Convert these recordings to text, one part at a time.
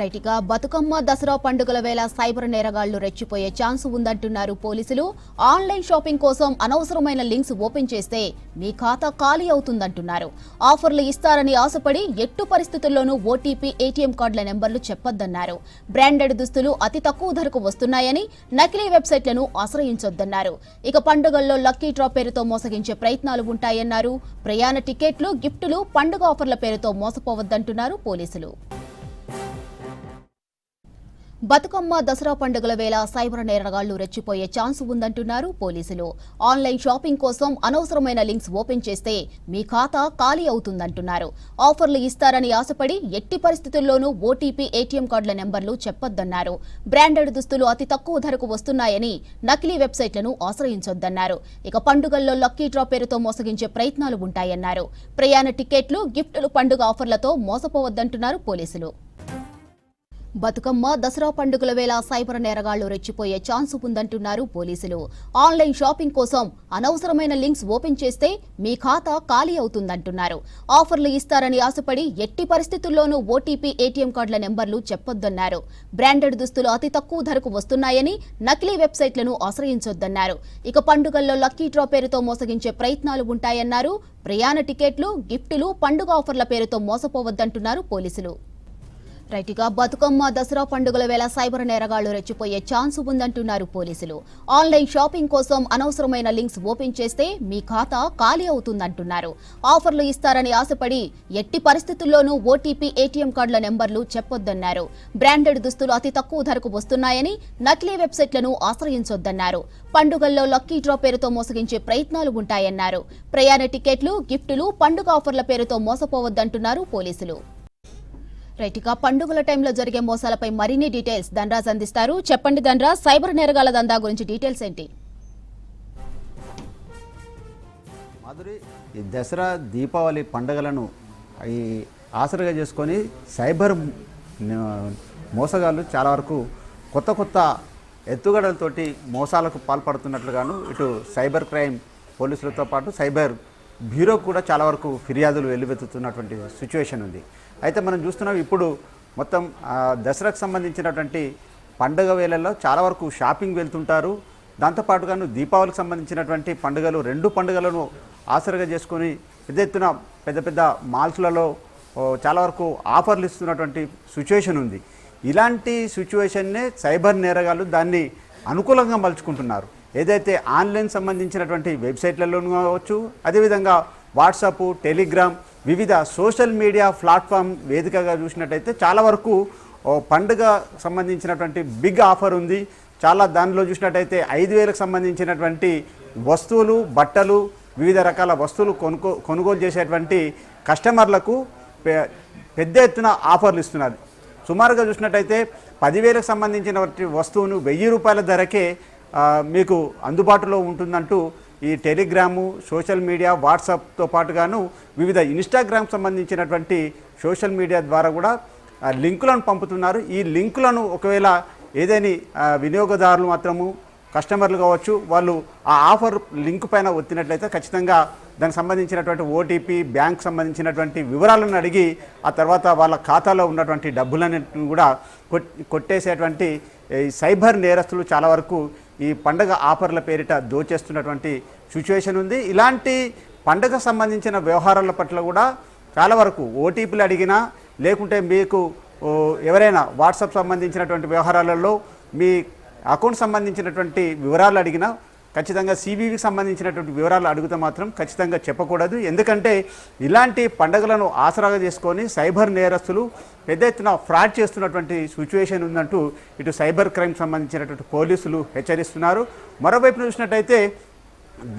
రైట్గా బతుకమ్మ దసరా పండుగల వేళ సైబర్ నేరగాళ్లు రెచ్చిపోయే ఛాన్స్ ఉందంటున్నారు పోలీసులు. ఆన్లైన్ షాపింగ్ కోసం అనవసరమైన లింక్స్ ఓపెన్ చేస్తే మీ ఖాతా ఖాళీ అవుతుందంటున్నారు. ఆఫర్లు ఇస్తారని ఆశపడి ఎట్టు పరిస్థితుల్లోనూ ఓటీపీ, ఏటీఎం కార్డుల నెంబర్లు చెప్పొద్దన్నారు. బ్రాండెడ్ దుస్తులు అతి తక్కువ ధరకు వస్తున్నాయని నకిలీ వెబ్సైట్లను ఆశ్రయించొద్దన్నారు. ఇక పండుగల్లో లక్కీ డ్రా పేరుతో మోసగించే ప్రయత్నాలు ఉంటాయన్నారు. ప్రయాణ టికెట్లు, గిఫ్టులు, పండుగ ఆఫర్ల పేరుతో మోసపోవద్దంటున్నారు పోలీసులు. బతుకమ్మ దసరా పండుగల వేళ సైబర్ నేరగాళ్లు రెచ్చిపోయే ఛాన్స్ ఉందంటున్నారు పోలీసులు. ఆన్లైన్ షాపింగ్ కోసం అనవసరమైన లింక్స్ ఓపెన్ చేస్తే మీ ఖాతా ఖాళీ అవుతుందంటున్నారు. ఆఫర్లు ఇస్తారని ఆశపడి ఎట్టి పరిస్థితుల్లోనూ ఓటీపీ, ఏటీఎం కార్డుల నెంబర్లు చెప్పొద్దన్నారు. బ్రాండెడ్ దుస్తులు అతి తక్కువ ధరకు వస్తున్నాయని నకిలీ వెబ్సైట్లను ఆశ్రయించొద్దన్నారు. ఇక పండుగల్లో లక్కీ డ్రా పేరుతో మోసగించే ప్రయత్నాలు ఉంటాయన్నారు. ప్రయాణ టికెట్లు, గిఫ్టులు, పండుగ ఆఫర్లతో మోసపోవద్దంటున్నారు పోలీసులు. బతుకమ్మ దసరా పండుగల వేళ సైబర్ నేరగాళ్లు రెచ్చిపోయే ఛాన్స్ ఉందంటున్నారు పోలీసులు. ఆన్లైన్ షాపింగ్ కోసం అనవసరమైన లింక్స్ ఓపెన్ చేస్తే మీ ఖాతా ఖాళీ అవుతుందంటున్నారు. ఆఫర్లు ఇస్తారని ఆశపడి ఎట్టి పరిస్థితుల్లోనూ ఓటీపీ, ఏటీఎం కార్డుల నెంబర్లు చెప్పొద్దన్నారు. బ్రాండెడ్ దుస్తులు అతి తక్కువ ధరకు వస్తున్నాయని నకిలీ వెబ్సైట్లను ఆశ్రయించొద్దన్నారు. ఇక పండుగల్లో లక్కీ డ్రా పేరుతో మోసగించే ప్రయత్నాలు ఉంటాయన్నారు. ప్రయాణ టికెట్లు, గిఫ్టులు, పండుగ ఆఫర్ల పేరుతో మోసపోవద్దంటున్నారు పోలీసులు. రైట్గా బతుకమ్మ దసరా పండుగల వేళ సైబర్ నేరగాళ్లు రెచ్చిపోయే ఛాన్స్ ఉందంటున్నారు పోలీసులు. ఆన్లైన్ షాపింగ్ కోసం అనవసరమైన లింక్స్ ఓపెన్ చేస్తే మీ ఖాతా ఖాళీ అవుతుందంటున్నారు. ఆఫర్లు ఇస్తారని ఆశపడి ఎట్టి పరిస్థితుల్లోనూ ఓటీపీ, ఏటీఎం కార్డుల నెంబర్లు చెప్పొద్దన్నారు. బ్రాండెడ్ దుస్తులు అతి తక్కువ ధరకు వస్తున్నాయని నకిలీ వెబ్సైట్లను ఆశ్రయించొద్దన్నారు. పండుగల్లో లక్కీ డ్రా పేరుతో మోసగించే ప్రయత్నాలు ఉంటాయన్నారు. ప్రయాణ టికెట్లు, గిఫ్టులు, పండుగ ఆఫర్ల పేరుతో మోసపోవద్దంటున్నారు పోలీసులు. రైట్గా పండుగల టైంలో జరిగే మోసాలపై మరిన్ని డీటెయిల్స్ ధనరాజ్ అందిస్తారు. చెప్పండి ధనరాజ్, సైబర్ నేరగాల దందా గురించి డీటెయిల్స్ ఏంటి? మాధురి, ఈ దసరా, దీపావళి పండుగలను ఈ ఆసరగా చేసుకొని సైబర్ మోసగాళ్ళు చాలా వరకు కొత్త కొత్త ఎత్తుగడలతోటి మోసాలకు పాల్పడుతున్నట్లుగాను ఇటు సైబర్ క్రైమ్ పోలీసులతో పాటు సైబర్ బ్యూరో కూడా చాలా వరకు ఫిర్యాదులు వెల్లువెత్తుతున్నటువంటి సిచ్యువేషన్ ఉంది. అయితే మనం చూస్తున్నాం ఇప్పుడు మొత్తం దసరాకు సంబంధించినటువంటి పండుగ వేళల్లో చాలా వరకు షాపింగ్ వెళ్తుంటారు. దాంతోపాటుగాను దీపావళికి సంబంధించినటువంటి పండుగలు, రెండు పండుగలను ఆసరగా చేసుకొని పెద్ద ఎత్తున పెద్ద పెద్ద మాల్స్లలో చాలా వరకు ఆఫర్లు ఇస్తున్నటువంటి సిచ్యువేషన్ ఉంది. ఇలాంటి సిచ్యువేషన్నే సైబర్ నేరగాళ్ళు దాన్ని అనుకూలంగా మలుచుకుంటున్నారు. ఏదైతే ఆన్లైన్ సంబంధించినటువంటి వెబ్సైట్లలోనూ కావచ్చు, అదేవిధంగా వాట్సాప్, టెలిగ్రామ్, వివిధ సోషల్ మీడియా ప్లాట్ఫామ్ వేదికగా చూసినట్టయితే చాలా వరకు పండుగ సంబంధించినటువంటి బిగ్ ఆఫర్ ఉంది. చాలా దానిలో చూసినట్టయితే 5,000కు సంబంధించినటువంటి వస్తువులు, బట్టలు, వివిధ రకాల వస్తువులు కొనుగోలు చేసేటువంటి కస్టమర్లకు పెద్ద ఎత్తున ఆఫర్లు ఇస్తున్నారు. సుమారుగా చూసినట్టయితే 10,000కు సంబంధించినటువంటి వస్తువును 1,000 రూపాయల ధరకే మీకు అందుబాటులో ఉంటుందంటూ ఈ టెలిగ్రాము, సోషల్ మీడియా, వాట్సాప్తో పాటుగాను వివిధ ఇన్స్టాగ్రామ్ సంబంధించినటువంటి సోషల్ మీడియా ద్వారా కూడా లింకులను పంపుతున్నారు. ఈ లింకులను ఒకవేళ ఏదైనా వినియోగదారులు మాత్రము, కస్టమర్లు కావచ్చు, వాళ్ళు ఆ ఆఫర్ లింక్ పైన ఒత్తినట్లయితే ఖచ్చితంగా దానికి సంబంధించినటువంటి ఓటీపీ, బ్యాంక్ సంబంధించినటువంటి వివరాలను అడిగి ఆ తర్వాత వాళ్ళ ఖాతాలో ఉన్నటువంటి డబ్బులన్నింటిని కూడా కొట్టేసేటువంటి సైబర్ నేరస్తులు చాలా వరకు ఈ పండగ ఆఫర్ల పేరిట దోచేస్తున్నటువంటి సిచ్యువేషన్ ఉంది. ఇలాంటి పండగ సంబంధించిన వ్యవహారాల పట్ల కూడా చాలా వరకు ఓటీపీలు అడిగినా, లేకుంటే మీకు ఎవరైనా వాట్సాప్ సంబంధించినటువంటి వ్యవహారాలలో మీ అకౌంట్ సంబంధించినటువంటి వివరాలు అడిగినా ఖచ్చితంగా సివివికి సంబంధించినటువంటి వివరాలు అడిగితే మాత్రం ఖచ్చితంగా చెప్పకూడదు. ఎందుకంటే ఇలాంటి పండుగలను ఆసరాగా చేసుకొని సైబర్ నేరస్తులు పెద్ద ఎత్తున ఫ్రాడ్ చేస్తున్నటువంటి సిచ్యువేషన్ ఉందంటూ ఇటు సైబర్ క్రైమ్ సంబంధించినటువంటి పోలీసులు హెచ్చరిస్తున్నారు. మరోవైపు చూసినట్టయితే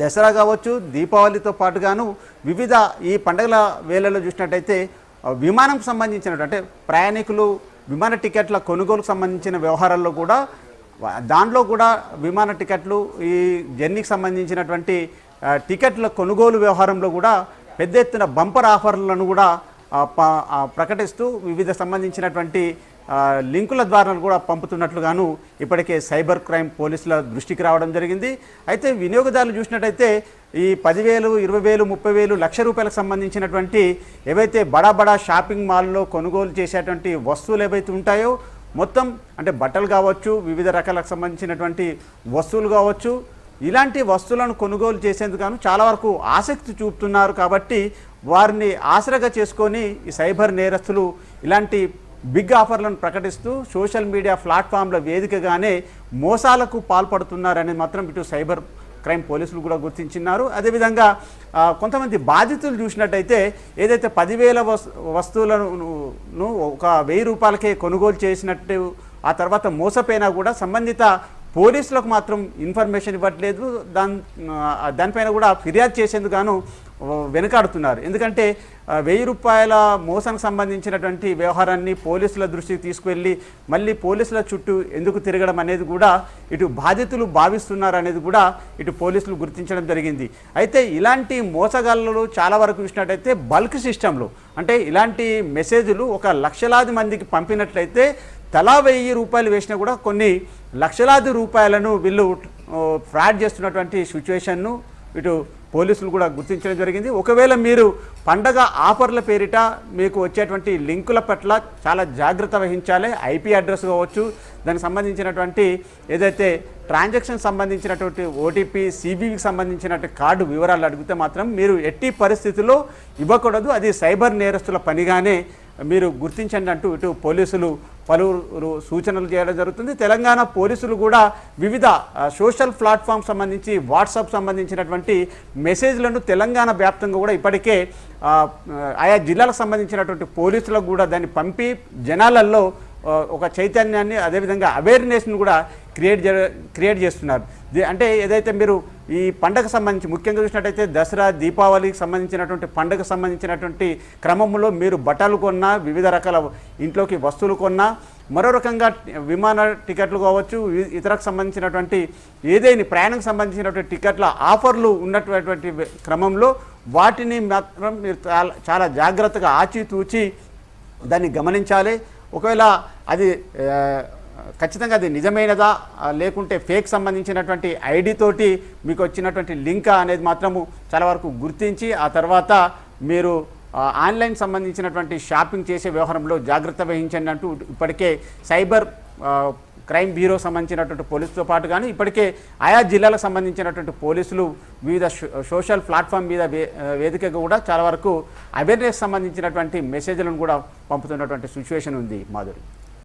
దసరా కావచ్చు, దీపావళితో పాటుగాను వివిధ ఈ పండుగల వేళల్లో చూసినట్టయితే విమానం సంబంధించినటువంటి అంటే ప్రయాణికులు విమాన టికెట్ల కొనుగోలుకు సంబంధించిన వ్యవహారాల్లో కూడా దాంట్లో కూడా విమాన టికెట్లు, ఈ జర్నీకి సంబంధించినటువంటి టికెట్ల కొనుగోలు వ్యవహారంలో కూడా పెద్ద ఎత్తున బంపర్ ఆఫర్లను కూడా ప్రకటిస్తూ వివిధ సంబంధించినటువంటి లింకుల ద్వారా కూడా పంపుతున్నట్లుగాను ఇప్పటికే సైబర్ క్రైమ్ పోలీసుల దృష్టికి రావడం జరిగింది. అయితే వినియోగదారులు చూసినట్టయితే ఈ 10,000, 20,000, 30,000, ₹1,00,000 సంబంధించినటువంటి ఏవైతే బడా షాపింగ్ మాల్లో కొనుగోలు చేసేటువంటి వస్తువులు ఏవైతే ఉంటాయో మొత్తం అంటే బట్టలు కావచ్చు, వివిధ రకాలకు సంబంధించినటువంటి వస్తువులు కావచ్చు, ఇలాంటి వస్తువులను కొనుగోలు చేసేందుకు గాను చాలా వరకు ఆసక్తి చూపుతున్నారు. కాబట్టి వారిని ఆసరాగా చేసుకొని ఈ సైబర్ నేరస్తులు ఇలాంటి బిగ్ ఆఫర్లను ప్రకటిస్తూ సోషల్ మీడియా ప్లాట్ఫామ్ల వేదికగానే మోసాలకు పాల్పడుతున్నారని మాత్రం ఇటు సైబర్ క్రైమ్ పోలీసులు కూడా గుర్తించినారు. అదేవిధంగా కొంతమంది బాధితులు చూసినట్టయితే ఏదైతే 10,000 వస్తువులను ఒక ₹1,000కే కొనుగోలు చేసినట్టు ఆ తర్వాత మోసపోయినా కూడా సంబంధిత పోలీసులకు మాత్రం ఇన్ఫర్మేషన్ ఇవ్వట్లేదు. దానిపైన కూడా ఫిర్యాదు చేసేందుకు గాను వెనుకాడుతున్నారు. ఎందుకంటే ₹1,000 మోసానికి సంబంధించినటువంటి వ్యవహారాన్ని పోలీసుల దృష్టికి తీసుకువెళ్ళి మళ్ళీ పోలీసుల చుట్టూ ఎందుకు తిరగడం అనేది కూడా ఇటు బాధితులు భావిస్తున్నారు అనేది కూడా ఇటు పోలీసులు గుర్తించడం జరిగింది. అయితే ఇలాంటి మోసగాళ్ళు చాలా వరకు చూసినట్టయితే బల్క్ సిస్టంలో అంటే ఇలాంటి మెసేజ్లు ఒక లక్షలాది మందికి పంపినట్లయితే తలా ₹1,000 వేసినా కూడా కొన్ని లక్షలాది రూపాయలను వీళ్ళు ఫ్రాడ్ చేస్తున్నటువంటి సిచ్యువేషన్ను ఇటు పోలీసులు కూడా గుర్తించడం జరిగింది. ఒకవేళ మీరు పండగ ఆఫర్ల పేరిట మీకు వచ్చేటువంటి లింకుల పట్ల చాలా జాగ్రత్త వహించాలి. ఐపీ అడ్రస్ కావచ్చు, దానికి సంబంధించినటువంటి ఏదైతే ట్రాన్సాక్షన్ సంబంధించినటువంటి ఓటీపీ, సిబివికి సంబంధించినటువంటి కార్డు వివరాలు అడిగితే మాత్రం మీరు ఎట్టి పరిస్థితుల్లో ఇవ్వకూడదు. అది సైబర్ నేరస్తుల పనిగానే మీరు గుర్తించండి అంటూ ఇటు పోలీసులు పలువురు సూచనలు చేయడం జరుగుతుంది. తెలంగాణ పోలీసులు కూడా వివిధ సోషల్ ప్లాట్ఫామ్ సంబంధించి వాట్సాప్ సంబంధించినటువంటి మెసేజ్లను తెలంగాణ వ్యాప్తంగా కూడా ఇప్పటికే ఆయా జిల్లాలకు సంబంధించినటువంటి పోలీసులకు కూడా దాన్ని పంపి జనాలలో ఒక చైతన్యాన్ని అదేవిధంగా అవేర్నెస్ను కూడా క్రియేట్ చేస్తున్నారు. అంటే ఏదైతే మీరు ఈ పండగ సంబంధించి ముఖ్యంగా చూసినట్టయితే దసరా, దీపావళికి సంబంధించినటువంటి పండుగ సంబంధించినటువంటి క్రమంలో మీరు బట్టలు కొన్నా, వివిధ రకాల ఇంట్లోకి వస్తువులు కొన్నా, మరో రకంగా విమాన టికెట్లు కావచ్చు, ఇతరకు సంబంధించినటువంటి ఏదైనా ప్రయాణం సంబంధించినటువంటి టికెట్ల ఆఫర్లు ఉన్నటువంటి క్రమంలో వాటిని మాత్రం మీరు చాలా జాగ్రత్తగా ఆచితూచి దాన్ని గమనించాలి. ఒకవేళ అది ఖచ్చితంగా అది నిజమైనదా లేకుంటే ఫేక్ సంబంధించినటువంటి ఐడి తోటి మీకు వచ్చినటువంటి లింకా అనేది మాత్రము చాలా వరకు గుర్తించి ఆ తర్వాత మీరు ఆన్లైన్ సంబంధించినటువంటి షాపింగ్ చేసే వ్యవహారంలో జాగ్రత్త వహించండి అంటూ ఇప్పటికే సైబర్ క్రైమ్ బ్యూరో సంబంధించినటువంటి పోలీసులతో పాటు కానీ ఇప్పటికే ఆయా జిల్లాలకు సంబంధించినటువంటి పోలీసులు వివిధ సోషల్ ప్లాట్ఫామ్ మీద వేదికగా కూడా చాలా వరకు అవేర్నెస్ సంబంధించినటువంటి మెసేజ్లను కూడా పంపుతున్నటువంటి సిచ్యువేషన్ ఉంది. మాధురి.